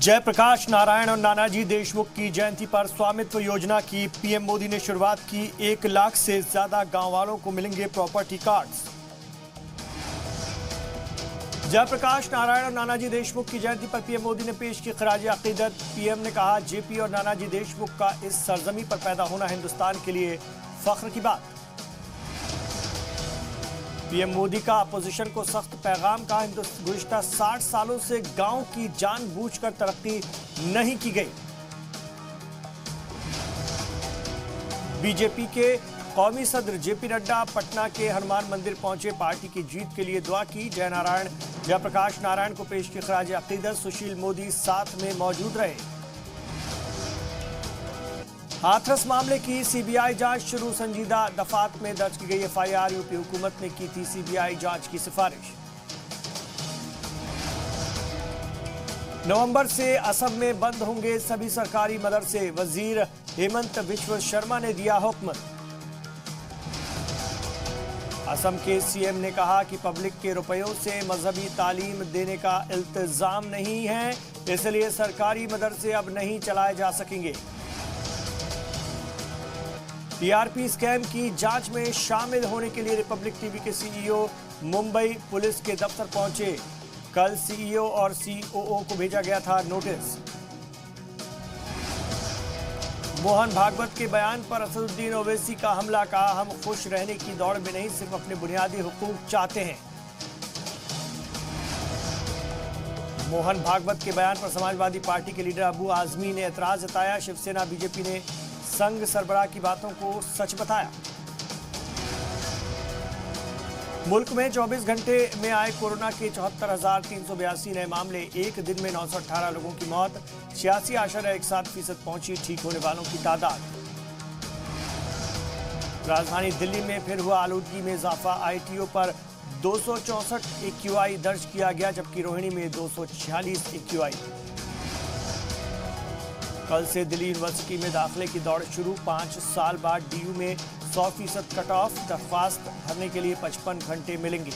जयप्रकाश नारायण और नानाजी देशमुख की जयंती पर स्वामित्व योजना की पीएम मोदी ने शुरुआत की। 1 लाख से ज्यादा गांव वालों को मिलेंगे प्रॉपर्टी कार्ड्स। जयप्रकाश नारायण और नानाजी देशमुख की जयंती पर पीएम मोदी ने पेश की खराज अकीदत। पीएम ने कहा, जेपी और नानाजी देशमुख का इस सरजमी पर पैदा होना हिंदुस्तान के लिए फख्र की बात। पीएम मोदी का अपोजिशन को सख्त पैगाम का, गुज़िश्ता 60 सालों से गांव की जानबूझकर तरक्की नहीं की गई। बीजेपी के कौमी सदर जेपी नड्डा पटना के हनुमान मंदिर पहुंचे, पार्टी की जीत के लिए दुआ की। जयप्रकाश नारायण को पेश की खराज अकीदत। सुशील मोदी साथ में मौजूद रहे। हाथरस मामले की सीबीआई जांच शुरू, संजीदा दफात में दर्ज की गई एफआईआर। यूपी हुकूमत ने की थी सीबीआई जांच की सिफारिश। नवंबर से असम में बंद होंगे सभी सरकारी मदरसे, वजीर हेमंत बिश्व शर्मा ने दिया हुक्म। असम के सीएम ने कहा कि पब्लिक के रुपयों से मजहबी तालीम देने का इल्तिजाम नहीं है, इसलिए सरकारी मदरसे अब नहीं चलाए जा सकेंगे। टीआरपी स्कैम की जांच में शामिल होने के लिए रिपब्लिक टीवी के सीईओ मुंबई पुलिस के दफ्तर पहुंचे। कल सीईओ और सीओओ को भेजा गया था नोटिस। मोहन भागवत के बयान पर असदुद्दीन ओवैसी का हमला, कहा, हम खुश रहने की दौड़ में नहीं, सिर्फ अपने बुनियादी हुकूक चाहते हैं। मोहन भागवत के बयान पर समाजवादी पार्टी के लीडर अबू आजमी ने एतराज जताया। शिवसेना बीजेपी ने संघ सरबराह की बातों को सच बताया। मुल्क में 24 घंटे में आए कोरोना के 74,382 नए मामले। एक दिन में 918 लोगों की मौत। 86.17% पहुंची ठीक होने वालों की तादाद। राजधानी दिल्ली में फिर हुआ आलूदगी में इजाफा। आईटीओ पर 264 एक्यूआई दर्ज किया गया, जबकि रोहिणी में 246 एक्यूआई। कल से दिल्ली यूनिवर्सिटी में दाखिले की दौड़ शुरू। 5 साल बाद डीयू में 100% कट ऑफ। दरख्वास्त भरने के लिए 55 घंटे मिलेंगे।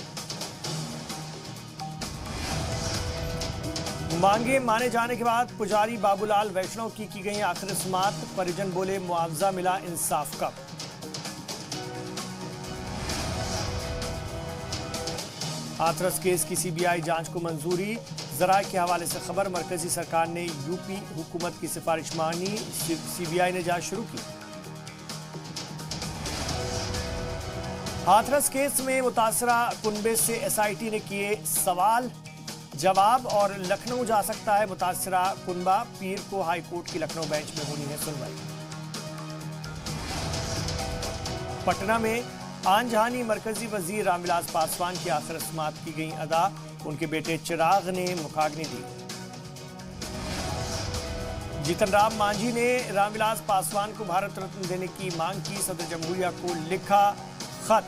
मांगे माने जाने के बाद पुजारी बाबूलाल वैष्णव की गई आखिरी समाअत। परिजन बोले, मुआवजा मिला, इंसाफ कब। हाथरस केस की सीबीआई जांच को मंजूरी। जराये के हवाले से खबर, मरकजी सरकार ने यूपी हुकूमत की सिफारिश मानी, सीबीआई ने जांच शुरू की। हाथरस केस में मुतासरा कुनबे से एसआईटी ने किए सवाल जवाब, और लखनऊ जा सकता है मुतासरा कुनबा। पीर को हाईकोर्ट की लखनऊ बेंच में होनी है सुनवाई। पटना में आनजहानी मरकजी वजीर रामविलास पासवान की आखिर समाअत की गई अदा। उनके बेटे चिराग ने मुखाग्नि दी। जीतन राम मांझी ने रामविलास पासवान को भारत रत्न देने की मांग की। सदर जमहूरिया को लिखा खत।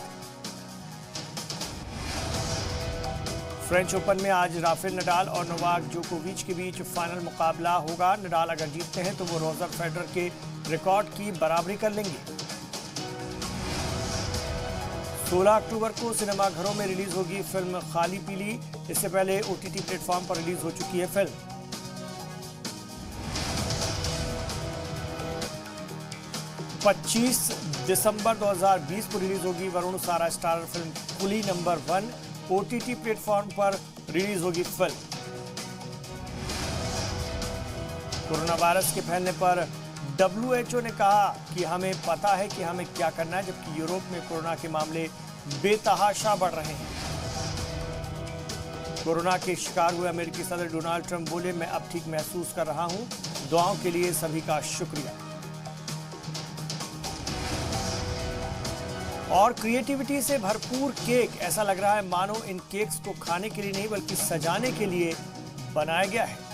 फ्रेंच ओपन में आज राफेल नडाल और नोवाक जोकोविच के बीच फाइनल मुकाबला होगा। नडाल अगर जीतते हैं तो वो रोजर फेडरर के रिकॉर्ड की बराबरी कर लेंगे। 16 अक्टूबर को सिनेमाघरों में रिलीज होगी फिल्म खाली पीली। इससे पहले ओटीटी प्लेटफॉर्म पर रिलीज हो चुकी है फिल्म। पच्चीस दिसंबर 2020 को रिलीज होगी वरुण सारा स्टारर फिल्म कुली नंबर 1। ओटीटी प्लेटफॉर्म पर रिलीज होगी फिल्म। कोरोना वायरस के फैलने पर WHO ने कहा कि हमें पता है कि हमें क्या करना है, जबकि यूरोप में कोरोना के मामले बेतहाशा बढ़ रहे हैं। कोरोना के शिकार हुए अमेरिकी सदर डोनाल्ड ट्रंप बोले, मैं अब ठीक महसूस कर रहा हूं, दुआओं के लिए सभी का शुक्रिया। और क्रिएटिविटी से भरपूर केक, ऐसा लग रहा है मानो इन केक्स को खाने के लिए नहीं बल्कि सजाने के लिए बनाया गया है।